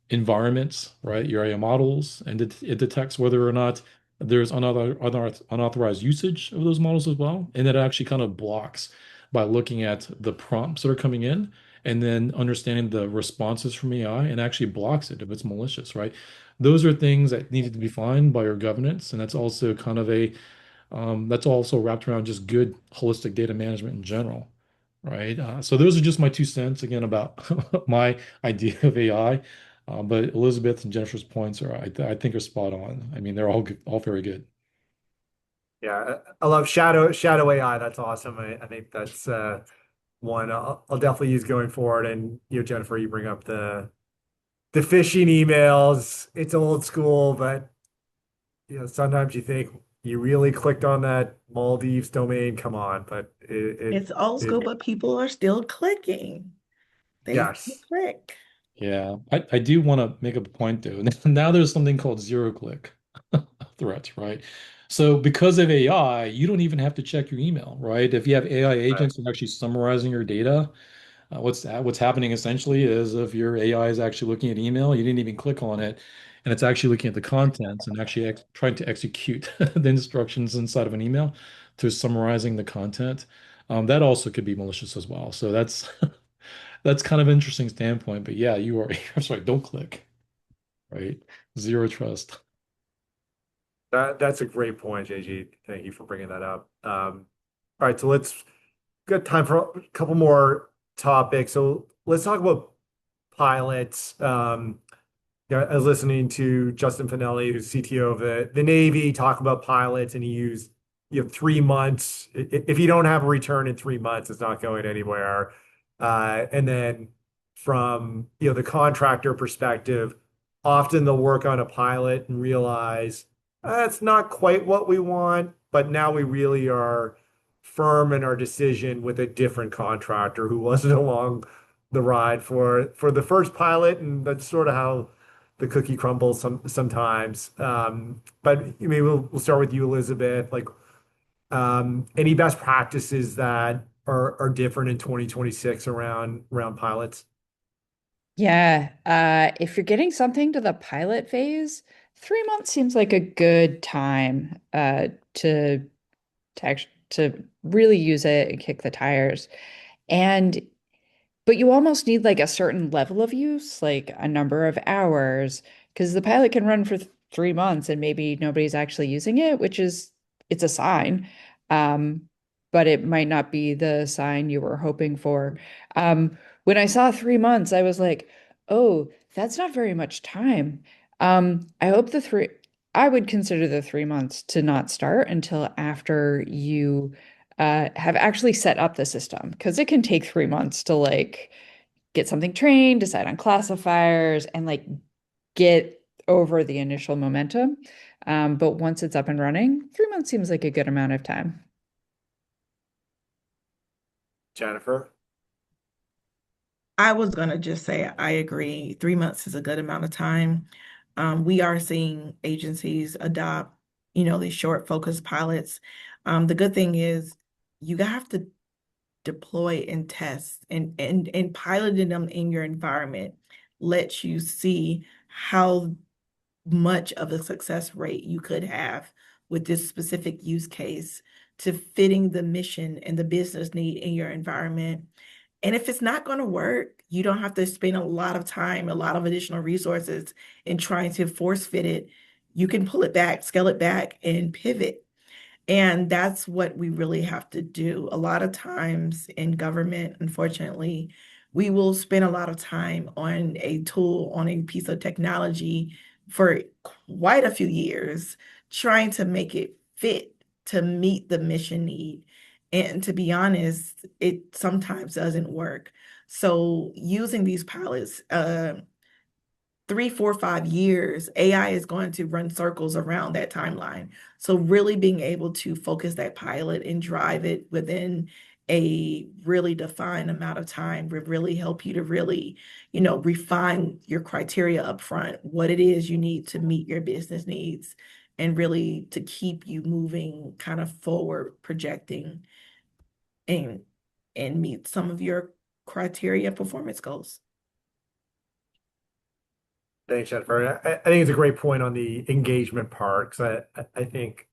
environments, right? Your AI models, and it detects whether or not there's unauthorized usage of those models as well. And it actually kind of blocks by looking at the prompts that are coming in and then understanding the responses from AI and actually blocks it if it's malicious, right? Those are things that need to be defined by your governance. And that's also kind of that's also wrapped around just good holistic data management in general, right? So those are just my 2 cents again about my idea of AI. But Elizabeth and Jennifer's points I think, are spot on. I mean, they're all good, all very good. Yeah, I love shadow AI. That's awesome. I think that's one I'll definitely use going forward. And Jennifer, you bring up the phishing emails. It's old school, but sometimes you think you really clicked on that Maldives domain. Come on, but It's old school, it but people are still clicking. They still yes. click. Yeah, I do want to make a point though. Now there's something called zero click threats, right? So because of AI, you don't even have to check your email, right? If you have AI Right. agents that are actually summarizing your data, what's happening essentially is if your AI is actually looking at email, you didn't even click on it, and it's actually looking at the contents and actually trying to execute the instructions inside of an email to summarizing the content. That also could be malicious as well. So that's that's kind of interesting standpoint. But yeah, you are. I'm sorry, don't click, right? Zero trust. That's a great point, JG. Thank you for bringing that up. All right, so let's got time for a couple more topics. So let's talk about pilots. Yeah, I was listening to Justin Finelli, who's CTO of the Navy, talk about pilots, and he used 3 months. If you don't have a return in 3 months, it's not going anywhere. And then from the contractor perspective, often they'll work on a pilot and realize that's not quite what we want, but now we really are firm in our decision with a different contractor who wasn't along the ride for the first pilot, and that's sort of how the cookie crumbles sometimes. But maybe we'll start with you, Elizabeth. Like any best practices that are different in 2026 around pilots? Yeah, if you're getting something to the pilot phase, 3 months seems like a good time to really use it and kick the tires. And but you almost need like a certain level of use, like a number of hours, because the pilot can run for 3 months and maybe nobody's actually using it, which is it's a sign. Um, but it might not be the sign you were hoping for. When I saw 3 months, I was like, oh, that's not very much time. I hope I would consider the 3 months to not start until after you have actually set up the system because it can take 3 months to like get something trained, decide on classifiers, and like get over the initial momentum. But once it's up and running, 3 months seems like a good amount of time. Jennifer? I was going to just say I agree. 3 months is a good amount of time. We are seeing agencies adopt, these short focus pilots. The good thing is you have to deploy and test and piloting them in your environment lets you see how much of a success rate you could have with this specific use case to fitting the mission and the business need in your environment. And if it's not going to work, you don't have to spend a lot of time, a lot of additional resources in trying to force fit it. You can pull it back, scale it back, and pivot. And that's what we really have to do. A lot of times in government, unfortunately, we will spend a lot of time on a tool, on a piece of technology for quite a few years, trying to make it fit to meet the mission need. And to be honest, it sometimes doesn't work. So using these pilots, 3, 4, 5 years, AI is going to run circles around that timeline. So really being able to focus that pilot and drive it within a really defined amount of time would really help you to really, refine your criteria up front, what it is you need to meet your business needs, and really to keep you moving kind of forward projecting and meet some of your criteria performance goals. Thanks, Jennifer. I think it's a great point on the engagement part because I think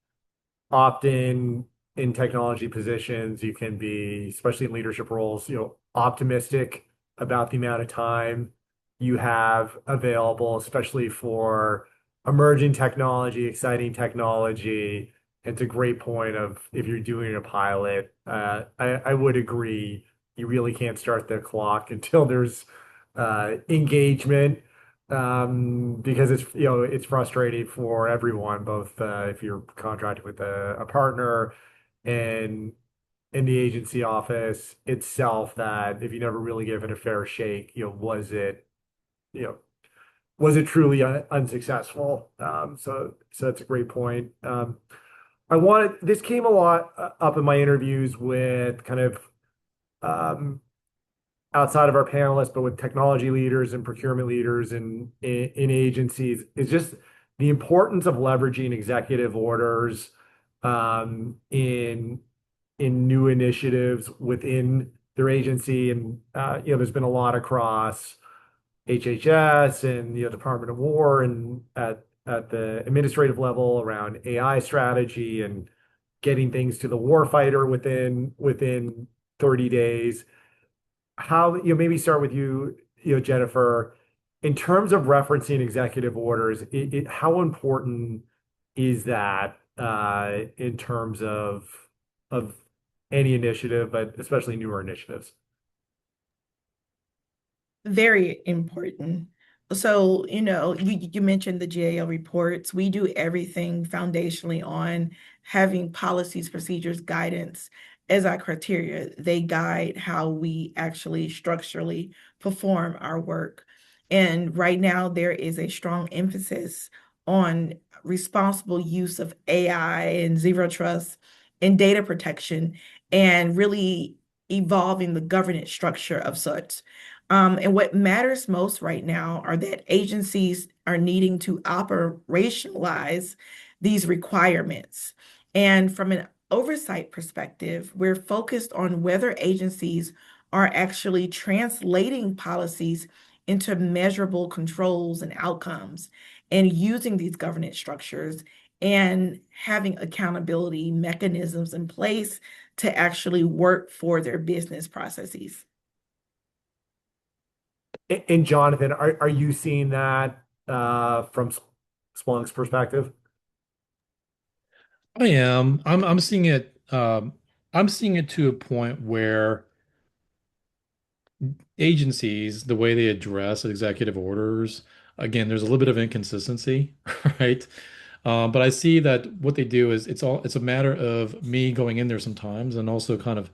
often in technology positions, you can be, especially in leadership roles, optimistic about the amount of time you have available, especially for emerging technology, exciting technology. It's a great point of if you're doing a pilot, I would agree, you really can't start the clock until there's engagement because it's frustrating for everyone, both if you're contracted with a partner and in the agency office itself, that if you never really give it a fair shake, you know, was it truly unsuccessful? So that's a great point. This came a lot up in my interviews with kind of um, outside of our panelists, but with technology leaders and procurement leaders and in agencies, is just the importance of leveraging executive orders in new initiatives within their agency. And there's been a lot across HHS and Department of War and at the administrative level around AI strategy and getting things to the warfighter within 30 days. How, maybe start with you, Jennifer, in terms of referencing executive orders, how important is that in terms of any initiative, but especially newer initiatives? Very important. So, you mentioned the GAO reports. We do everything foundationally on having policies, procedures, guidance as our criteria. They guide how we actually structurally perform our work. And right now, there is a strong emphasis on responsible use of AI and zero trust and data protection and really evolving the governance structure of such. And what matters most right now are that agencies are needing to operationalize these requirements. And from an oversight perspective, we're focused on whether agencies are actually translating policies into measurable controls and outcomes and using these governance structures and having accountability mechanisms in place to actually work for their business processes. And Jonathan, are you seeing that from Splunk's perspective? I am. I'm seeing it. I'm seeing it to a point where agencies, the way they address executive orders, again, there's a little bit of inconsistency, right? But I see that what they do is it's a matter of me going in there sometimes and also kind of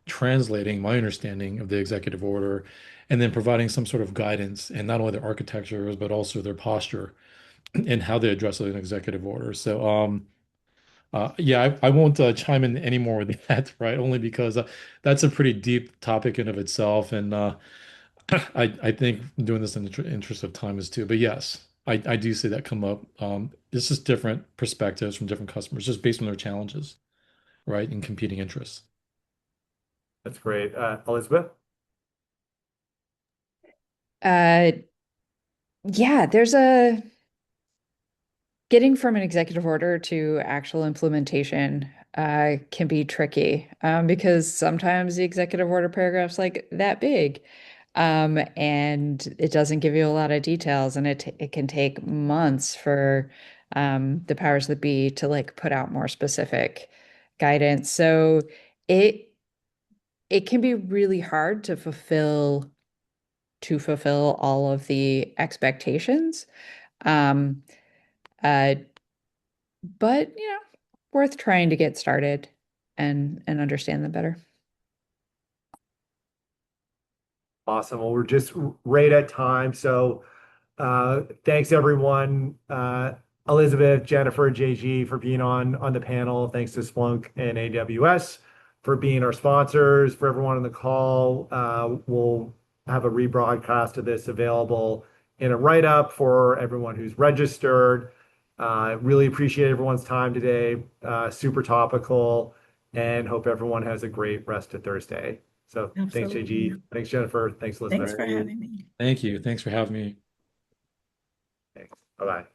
translating my understanding of the executive order and then providing some sort of guidance and not only their architectures but also their posture and how they address an executive order. So yeah, I won't chime in any more with that, right? Only because that's a pretty deep topic in of itself, and I think doing this in the interest of time is too. But yes, I do see that come up. It's just different perspectives from different customers, just based on their challenges, right, and competing interests. That's great. Elizabeth? Uh, yeah, there's a getting from an executive order to actual implementation can be tricky because sometimes the executive order paragraph's like that big, and it doesn't give you a lot of details, and it can take months for the powers that be to like put out more specific guidance. So it it can be really hard to fulfill all of the expectations. Um, uh, but worth trying to get started and understand them better. Awesome. Well, we're just right at time. So thanks everyone. Elizabeth, Jennifer, JG for being on the panel. Thanks to Splunk and AWS for being our sponsors. For everyone on the call, we'll have a rebroadcast of this available in a write-up for everyone who's registered. Really appreciate everyone's time today. Super topical, and hope everyone has a great rest of Thursday. So thanks, Absolutely. JG. Thanks, Jennifer. Thanks, Thanks Elizabeth. for having me. Thank you. Thanks for having me. Thanks. Bye-bye.